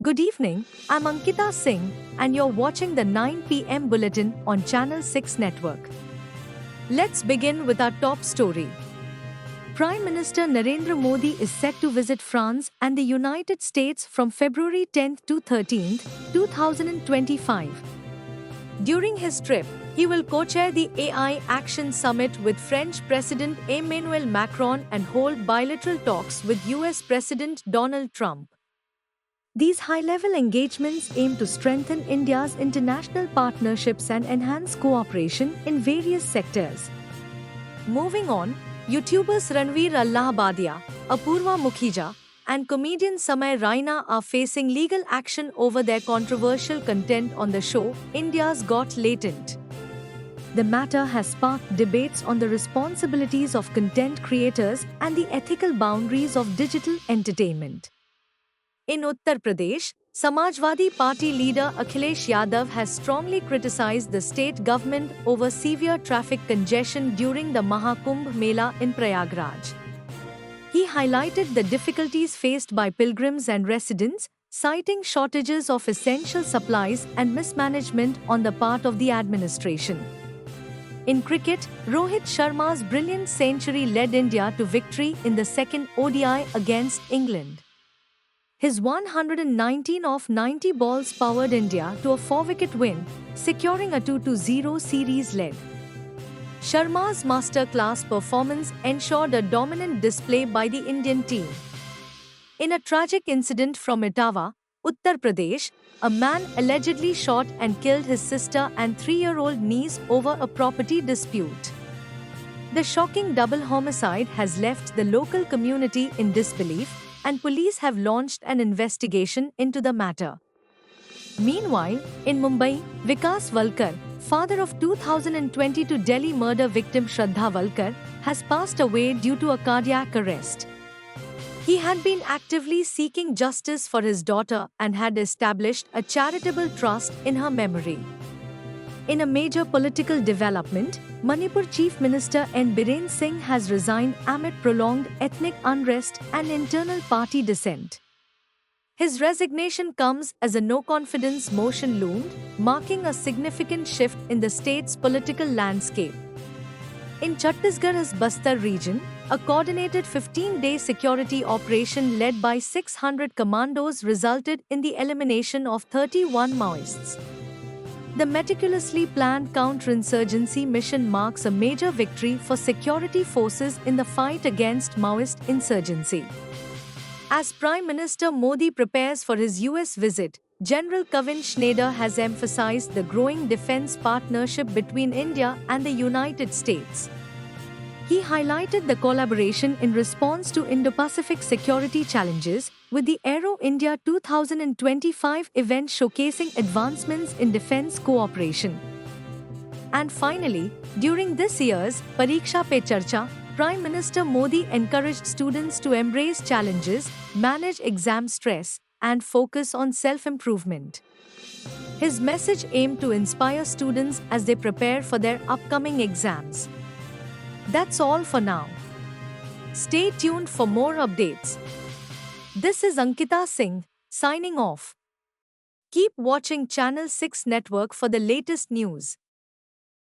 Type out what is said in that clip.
Good evening, I'm Ankita Singh, and you're watching the 9 p.m. bulletin on Channel 6 Network. Let's begin with our top story. Prime Minister Narendra Modi is set to visit France and the United States from February 10 to 13, 2025. During his trip, he will co-chair the AI Action Summit with French President Emmanuel Macron and hold bilateral talks with US President Donald Trump. These high-level engagements aim to strengthen India's international partnerships and enhance cooperation in various sectors. Moving on, YouTubers Ranveer Allahabadia, Apurva Mukhija, and comedian Samay Raina are facing legal action over their controversial content on the show India's Got Latent. The matter has sparked debates on the responsibilities of content creators and the ethical boundaries of digital entertainment. In Uttar Pradesh, Samajwadi Party leader Akhilesh Yadav has strongly criticized the state government over severe traffic congestion during the Mahakumbh Mela in Prayagraj. He highlighted the difficulties faced by pilgrims and residents, citing shortages of essential supplies and mismanagement on the part of the administration. In cricket, Rohit Sharma's brilliant century led India to victory in the second ODI against England. His 119 of 90 balls powered India to a 4-wicket win, securing a 2-0 series lead. Sharma's masterclass performance ensured a dominant display by the Indian team. In a tragic incident from Etawah, Uttar Pradesh, a man allegedly shot and killed his sister and 3-year-old niece over a property dispute. The shocking double homicide has left the local community in disbelief, and police have launched an investigation into the matter. Meanwhile, in Mumbai, Vikas Valkar, father of 2022 Delhi murder victim Shraddha Valkar, has passed away due to a cardiac arrest. He had been actively seeking justice for his daughter and had established a charitable trust in her memory. In a major political development, Manipur Chief Minister N. Biren Singh has resigned amid prolonged ethnic unrest and internal party dissent. His resignation comes as a no-confidence motion loomed, marking a significant shift in the state's political landscape. In Chhattisgarh's Bastar region, a coordinated 15-day security operation led by 600 commandos resulted in the elimination of 31 Maoists. The meticulously planned counterinsurgency mission marks a major victory for security forces in the fight against Maoist insurgency. As Prime Minister Modi prepares for his US visit, General Kevin Schneider has emphasized the growing defense partnership between India and the United States. He highlighted the collaboration in response to Indo-Pacific security challenges, with the Aero India 2025 event showcasing advancements in defense cooperation. And finally, during this year's Pariksha Pe Charcha, Prime Minister Modi encouraged students to embrace challenges, manage exam stress, and focus on self-improvement. His message aimed to inspire students as they prepare for their upcoming exams. That's all for now. Stay tuned for more updates. This is Ankita Singh, signing off. Keep watching Channel 6 Network for the latest news.